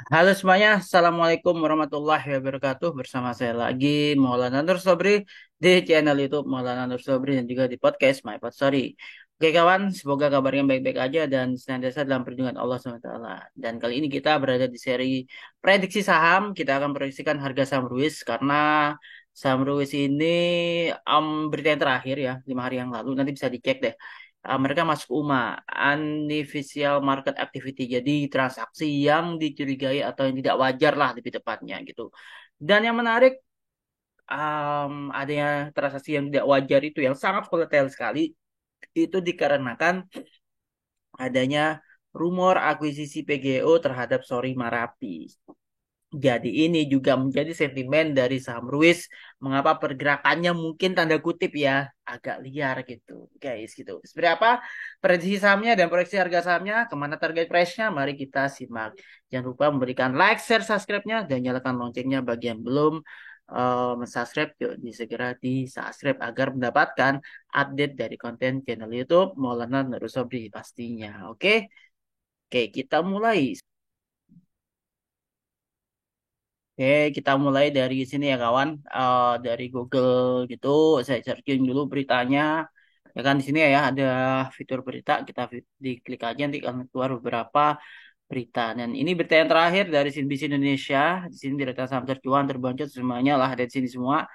Halo semuanya, Assalamualaikum warahmatullahi wabarakatuh. Bersama saya lagi, Maulana Nur Sobri, di channel YouTube Maulana Nur Sobri dan juga di podcast My Pod Story. Oke kawan, semoga kabarnya baik-baik aja dan senantiasa dalam perlindungan Allah SWT. Dan kali ini kita berada di seri prediksi saham. Kita akan prediksikan harga saham Ruiz karena saham Ruiz ini berita yang terakhir ya, 5 hari yang lalu. Nanti bisa dicek deh, mereka masuk UMA, Unofficial Market Activity, jadi transaksi yang dicurigai atau yang tidak wajar lah lebih tepatnya gitu. Dan yang menarik, adanya transaksi yang tidak wajar itu yang sangat volatile sekali, itu dikarenakan adanya rumor akuisisi PGO terhadap Sori Marapi. Jadi ini juga menjadi sentimen dari saham Ruiz. Mengapa pergerakannya mungkin tanda kutip ya agak liar gitu, guys gitu. Seperti apa prediksi sahamnya dan proyeksi harga sahamnya, kemana target price-nya? Mari kita simak. Jangan lupa memberikan like, share, subscribe-nya dan nyalakan loncengnya bagi yang belum subscribe. Yuk, segera di subscribe agar mendapatkan update dari konten channel YouTube Maulana Nur Sobri pastinya. Oke, oke kita mulai. Oke, kita mulai dari sini ya kawan. Dari Google gitu, saya searching dulu beritanya. Ya kan di sini ya ada fitur berita, kita diklik aja nanti akan keluar beberapa berita. Dan ini berita yang terakhir dari CNBC Indonesia. Di sini berita saham tercuan, terboncot semuanya lah ada di sini semua.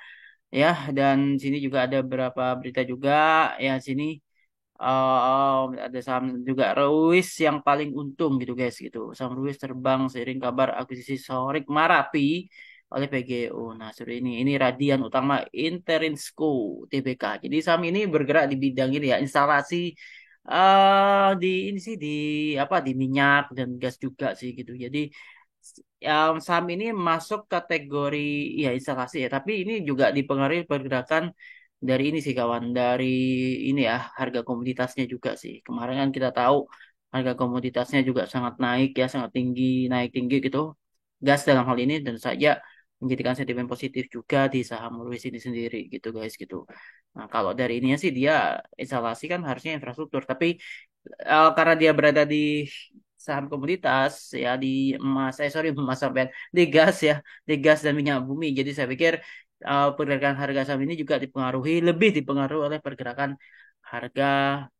Ya, dan sini juga ada beberapa berita juga. Ya, sini ada saham juga Ruiz yang paling untung gitu guys gitu. Saham Ruiz terbang seiring kabar akuisisi Sorik Marapi oleh PGO. Nah, sore ini Radian Utama Interinsco TBK. Jadi saham ini bergerak di bidang ini ya, instalasi di ini sih di apa di minyak dan gas juga sih gitu. Jadi saham ini masuk kategori ya instalasi ya, tapi ini juga dipengaruhi pergerakan dari ini sih kawan, dari ini ya harga komoditasnya juga sih. Kemarin kan kita tahu harga komoditasnya juga sangat naik ya, sangat tinggi, naik tinggi gitu. Gas dalam hal ini dan saja menjadikan sentimen positif juga di saham Lewis ini sendiri gitu guys gitu. Nah, kalau dari ininya sih dia instalasi kan harusnya infrastruktur, tapi karena dia berada di saham komoditas ya di emas, sorry emas sampai di gas ya, di gas dan minyak bumi. Jadi saya pikir pergerakan harga saham ini juga lebih dipengaruhi oleh pergerakan harga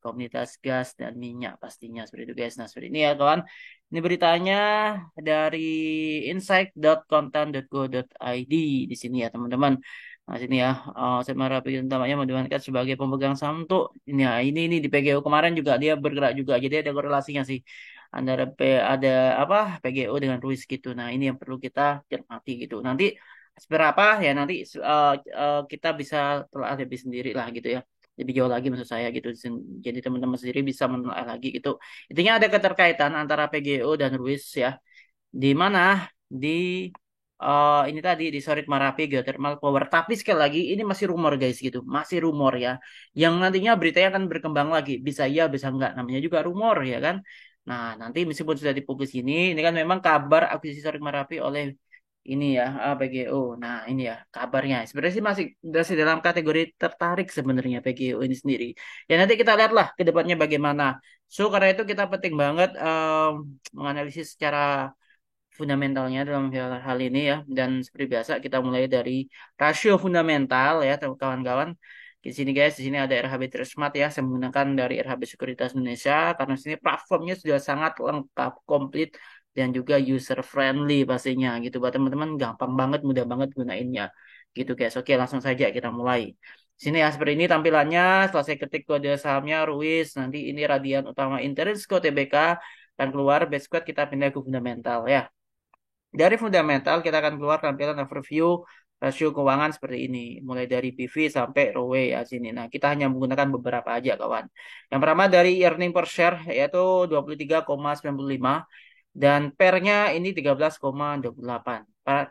komoditas gas dan minyak pastinya seperti itu guys. Nah seperti ini ya kawan. Ini beritanya dari insight.content.go.id di sini ya teman-teman. Nah sini ya, saya merapi utamanya mendewankan sebagai pemegang saham untuk ini ya, ini di PGO kemarin juga dia bergerak juga. Jadi ada korelasinya sih antara ada apa PGO dengan Ruiz gitu. Nah ini yang perlu kita cermati gitu. Nanti seberapa ya nanti kita bisa telah lebih sendiri lah gitu ya, lebih jauh lagi maksud saya gitu. Jadi teman-teman sendiri bisa menelaah lagi gitu. Intinya ada keterkaitan antara PGO dan Ruiz ya, di mana di ini tadi di Sorit Marapi Geothermal Power. Tapi sekali lagi ini masih rumor guys gitu, masih rumor ya. Yang nantinya beritanya akan berkembang lagi, bisa iya bisa enggak, namanya juga rumor ya kan. Nah nanti meskipun sudah dipublis ini kan memang kabar akuisisi Sorit Marapi oleh ini ya PGO. Nah ini ya kabarnya. Sebenarnya sih masih dalam kategori tertarik sebenarnya PGO ini sendiri. Ya nanti kita lihatlah ke depannya bagaimana. So karena itu kita penting banget menganalisis secara fundamentalnya dalam hal ini ya. Dan seperti biasa kita mulai dari rasio fundamental ya kawan-kawan. Di sini guys, di sini ada RHB Trismart ya. Saya menggunakan dari RHB Sekuritas Indonesia karena sini platformnya sudah sangat lengkap, komplit dan juga user friendly pastinya gitu. Buat teman-teman gampang banget, mudah banget gunainnya. Gitu guys. Oke, langsung saja kita mulai. Sini ya seperti ini tampilannya. Setelah saya ketik kode sahamnya Ruiz, nanti ini Radian Utama Interinsco TBK akan keluar. Base squad kita pindah ke fundamental ya. Dari fundamental kita akan keluar tampilan overview rasio keuangan seperti ini. Mulai dari PV sampai ROE ya sini. Nah, kita hanya menggunakan beberapa aja kawan. Yang pertama dari earning per share yaitu 23,95 dan pernya ini 13,28.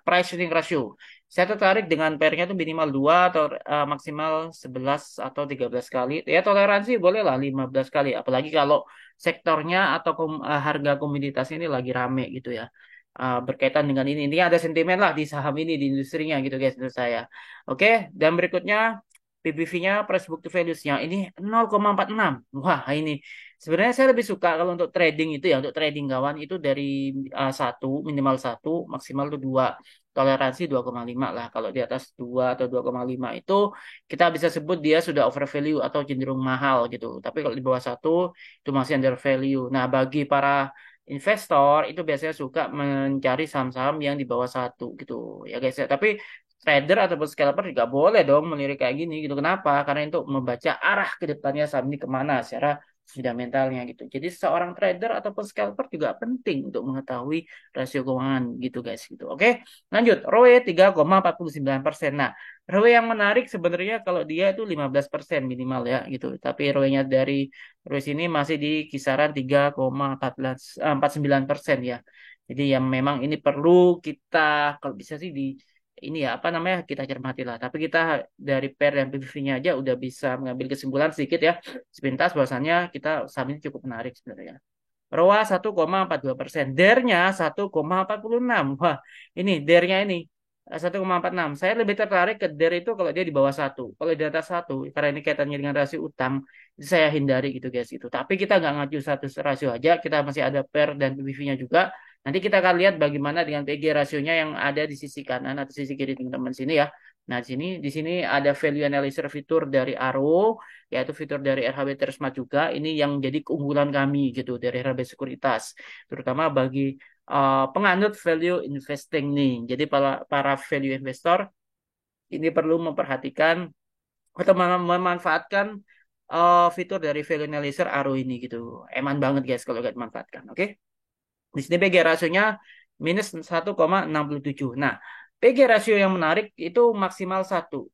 Price earning ratio. Saya tertarik dengan pernya itu minimal 2 atau maksimal 11 atau 13 kali. Ya toleransi bolehlah 15 kali. Apalagi kalau sektornya atau harga komoditas ini lagi rame gitu ya, berkaitan dengan ini ada sentimen lah di saham ini di industrinya gitu guys menurut saya. Oke, dan berikutnya PBV-nya, price book to values-nya ini 0,46. Wah, ini sebenarnya saya lebih suka kalau untuk trading itu ya, untuk trading kawan itu dari satu, minimal satu, maksimal itu dua. Toleransi 2,5 lah. Kalau di atas 2 atau 2,5 itu kita bisa sebut dia sudah overvalue atau cenderung mahal gitu. Tapi kalau di bawah satu itu masih under value. Nah, bagi para investor itu biasanya suka mencari saham-saham yang di bawah satu gitu ya guys ya. Tapi trader ataupun scalper juga boleh dong melirik kayak gini gitu. Kenapa? Karena itu membaca arah ke depannya saham ini kemana secara fundamentalnya gitu. Jadi seorang trader ataupun scalper juga penting untuk mengetahui rasio keuangan gitu guys gitu. Oke, lanjut. ROE 3,49%. Nah, ROE yang menarik sebenarnya kalau dia itu 15% minimal ya gitu. Tapi ROE-nya dari ROE ini masih di kisaran 3,49% ya. Jadi yang memang ini perlu kita kalau bisa sih di ini ya apa namanya kita cermati lah. Tapi kita dari PER dan PBV-nya aja udah bisa mengambil kesimpulan sedikit ya sepintas bahwasannya kita saham ini cukup menarik sebenarnya. ROA 1,42%, DER-nya 1,46. Wah, ini DER-nya ini 1,46. Saya lebih tertarik ke DER itu kalau dia di bawah satu. Kalau di atas satu, karena ini kaitannya dengan rasio utang, itu saya hindari gitu guys itu. Tapi kita nggak ngacu satu rasio aja, kita masih ada PER dan PBV-nya juga. Nanti kita akan lihat bagaimana dengan PG rasionya yang ada di sisi kanan atau sisi kiri teman-teman sini ya. Nah, di sini ada value analyzer fitur dari ARO, yaitu fitur dari RHB Tersmart juga. Ini yang jadi keunggulan kami gitu dari RHB Sekuritas, terutama bagi penganut value investing nih. Jadi para value investor ini perlu memperhatikan atau memanfaatkan fitur dari value analyzer ARO ini gitu. Eman banget guys kalau nggak dimanfaatkan. Oke. Di sini PG rasionya minus 1,67. Nah, PG rasio yang menarik itu maksimal satu.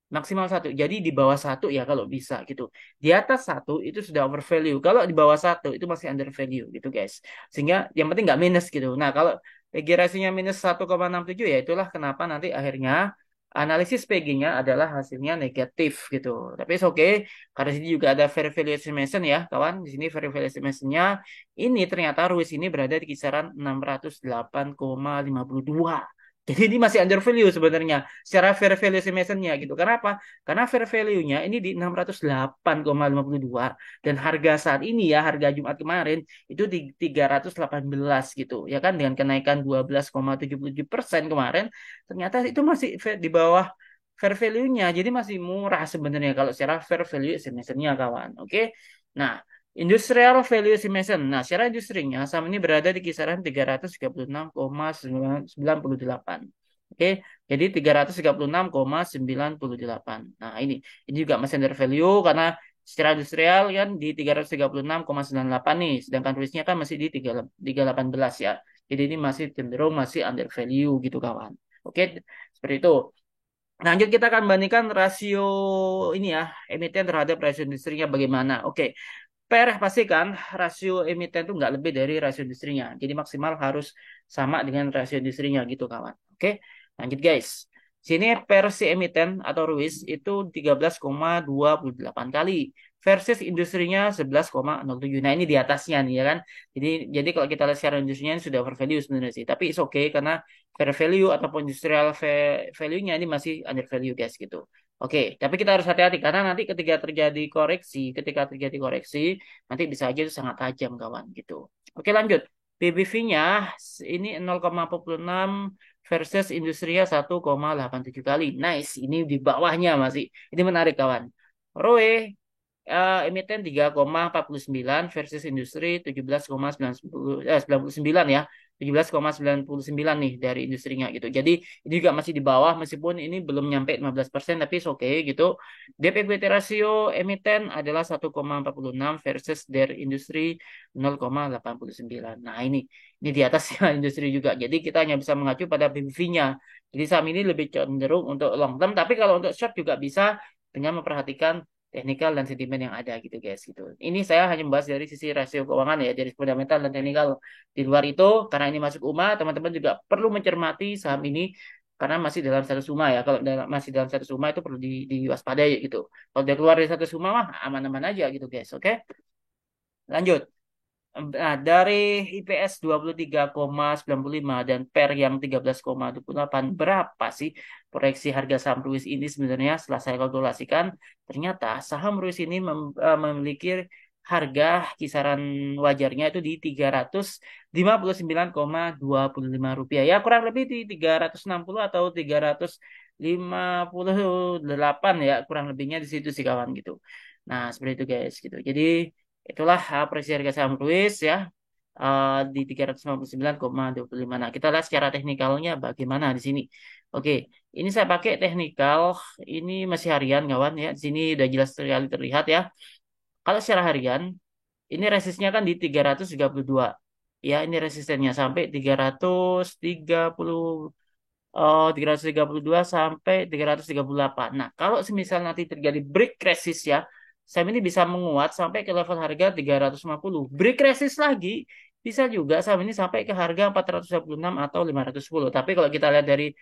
Maksimal satu. Jadi di bawah satu ya kalau bisa gitu. Di atas satu itu sudah overvalue. Kalau di bawah satu itu masih under value gitu guys. Sehingga yang penting nggak minus gitu. Nah kalau PG rasionya minus 1,67 ya itulah kenapa nanti akhirnya analisis PG-nya adalah hasilnya negatif gitu. Tapi oke okay, karena sini juga ada fair value estimation ya kawan. Di sini fair value estimation-nya ini ternyata Ruiz ini berada di kisaran 608,52. Jadi ini masih under value sebenarnya secara fair value estimation-nya gitu. Kenapa? Karena fair value-nya ini di 608,52 dan harga saat ini ya harga Jumat kemarin itu di 318 gitu. Ya kan dengan kenaikan 12,77% kemarin ternyata itu masih di bawah fair value-nya. Jadi masih murah sebenarnya kalau secara fair value estimation-nya kawan. Oke. Nah, Industrial value estimation. Nah, secara industrinya saham ini berada di kisaran 336,98. Oke, jadi 336,98. Nah, ini juga masih under value karena secara industrial kan di 336,98 nih, sedangkan risknya kan masih di 318 ya. Jadi ini masih cenderung masih under value gitu kawan. Oke, seperti itu. Lanjut kita akan bandingkan rasio ini ya, emiten terhadap rasio industrinya bagaimana. Oke, pastikan rasio emiten itu nggak lebih dari rasio industrinya. Jadi maksimal harus sama dengan rasio industrinya gitu kawan. Oke, lanjut guys. Sini versi emiten atau RUIS itu 13,28 kali versus industrinya 11,07. Nah ini di atasnya nih ya kan. Jadi kalau kita lihat secara industrinya ini sudah overvalue sebenarnya sih. Tapi it's okay karena fair value ataupun industrial value-nya ini masih under value guys gitu. Oke, tapi kita harus hati-hati karena nanti ketika terjadi koreksi, nanti bisa aja itu sangat tajam kawan gitu. Oke, lanjut. PBV-nya ini 0,46 versus industrinya 1,87 kali. Nice, ini di bawahnya masih. Ini menarik kawan. ROE emiten 3,49 versus industri 17,99 ya. 17,99 nih dari industrinya gitu. Jadi ini juga masih di bawah meskipun ini belum nyampe 15% tapi oke okay, gitu. Debt equity ratio emiten adalah 1,46 versus dari industri 0,89. Nah, ini di atas ya industri juga. Jadi kita hanya bisa mengacu pada PBV-nya. Jadi saham ini lebih cenderung untuk long term tapi kalau untuk short juga bisa dengan memperhatikan teknikal dan sentimen yang ada gitu guys gitu. Ini saya hanya membahas dari sisi rasio keuangan ya, dari fundamental dan teknikal. Di luar itu, karena ini masuk UMA, teman-teman juga perlu mencermati saham ini karena masih dalam status UMA ya. Kalau masih dalam status UMA itu perlu diwaspadai gitu. Kalau udah keluar dari status UMA mah aman-aman aja gitu guys. Oke, lanjut. Nah, dari IPS 23,95 dan PER yang 13,28, berapa sih proyeksi harga saham Ruis ini sebenarnya? Setelah saya kalkulasikan, ternyata saham Ruis ini memiliki harga kisaran wajarnya itu di 359,25 rupiah. Ya, kurang lebih di 360 atau 358 ya, kurang lebihnya di situ sih kawan gitu. Nah, seperti itu guys gitu. Jadi itulah apresiasi harga saham Cruise ya, di 359,25. Nah, kita lihat secara teknikalnya bagaimana di sini. Oke, ini saya pakai teknikal, ini masih harian kawan ya. Di sini udah jelas sekali terlihat ya. Kalau secara harian, ini resistnya kan di 332. Ya, ini resistennya sampai 332 sampai 338. Nah, kalau semisal nanti terjadi break resist ya, saham ini bisa menguat sampai ke level harga 350. Break resist lagi, bisa juga saham ini sampai ke harga 426 atau 510. Tapi kalau kita lihat dari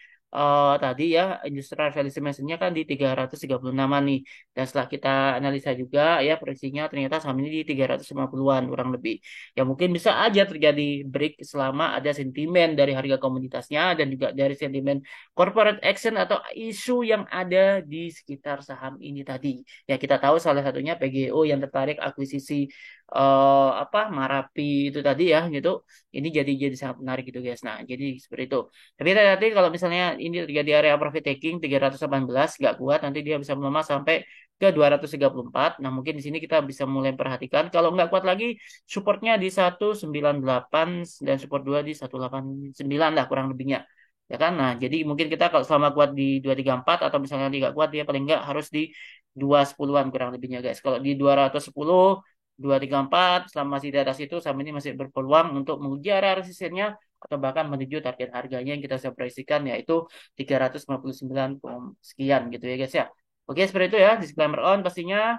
tadi ya, industrial valuation-nya kan di 336-an nih. Dan setelah kita analisa juga ya, prediksinya ternyata saham ini di 350-an kurang lebih. Ya mungkin bisa aja terjadi break selama ada sentimen dari harga komoditasnya dan juga dari sentimen corporate action atau isu yang ada di sekitar saham ini tadi. Ya kita tahu salah satunya PGO yang tertarik akuisisi apa Marapi itu tadi ya gitu. Ini jadi sangat menarik gitu guys. Nah, jadi seperti itu. Tapi nanti kalau misalnya ini terjadi area profit taking 318 nggak kuat, nanti dia bisa melemah sampai ke 234. Nah, mungkin di sini kita bisa mulai perhatikan. Kalau nggak kuat lagi, supportnya di 198 dan support 2 di 189 lah kurang lebihnya. Ya kan? Nah, jadi mungkin kita kalau selama kuat di 234 atau misalnya tidak kuat dia paling nggak harus di 210-an kurang lebihnya guys. Kalau di 210, 234 selama masih di atas itu saham ini masih berpeluang untuk mengejar resistennya atau bahkan menuju target harganya yang kita bisa proyeksikan yaitu 359 sekian gitu ya guys ya. Oke, seperti itu ya, disclaimer on pastinya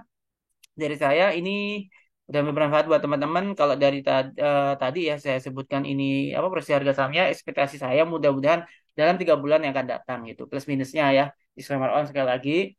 dari saya ini udah bermanfaat buat teman-teman. Kalau dari tadi ya saya sebutkan ini apa prosesi harga sahamnya, ekspektasi saya mudah-mudahan dalam 3 bulan yang akan datang gitu. Plus minusnya ya, disclaimer on sekali lagi.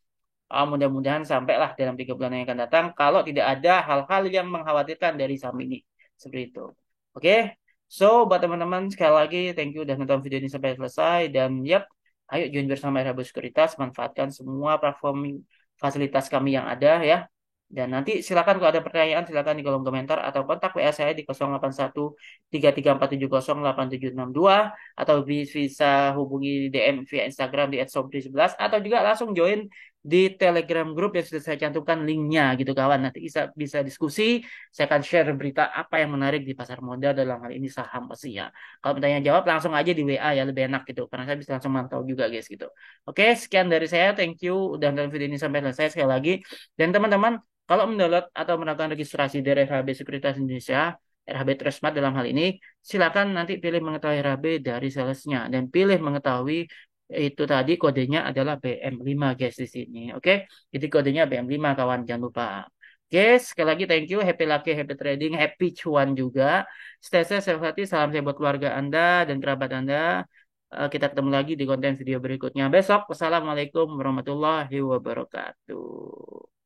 Mudah-mudahan sampailah dalam 3 bulan yang akan datang kalau tidak ada hal-hal yang mengkhawatirkan dari saham ini. Seperti itu. Oke. So, buat teman-teman sekali lagi thank you udah nonton video ini sampai selesai dan yap, ayo join bersama Erhabo Sekuritas, manfaatkan semua platform fasilitas kami yang ada ya. Dan nanti silakan kalau ada pertanyaan silakan di kolom komentar atau kontak WA saya di 081 3347087762 atau bisa hubungi DM via Instagram di @sobri11 atau juga langsung join di Telegram grup yang sudah saya cantumkan linknya gitu kawan. Nanti bisa bisa diskusi, saya akan share berita apa yang menarik di pasar modal dalam hal ini saham pasti ya. Kalau bertanya jawab langsung aja di WA ya lebih enak gitu karena saya bisa langsung mantau juga guys gitu. Oke, sekian dari saya. Thank you udah nonton video ini sampai selesai sekali lagi. Dan teman-teman kalau mendownload atau melakukan registrasi dari RHB Sekuritas Indonesia, RHB Trustmart dalam hal ini, silakan nanti pilih mengetahui RHB dari salesnya dan pilih mengetahui itu tadi kodenya adalah BM5 guys di sini. Oke, jadi kodenya BM5 kawan jangan lupa. Oke, sekali lagi thank you, happy lucky, happy trading, happy cuan juga. Stay safe, stay healthy, salam sehat buat keluarga Anda dan kerabat Anda. Kita ketemu lagi di konten video berikutnya besok. Wassalamualaikum warahmatullahi wabarakatuh.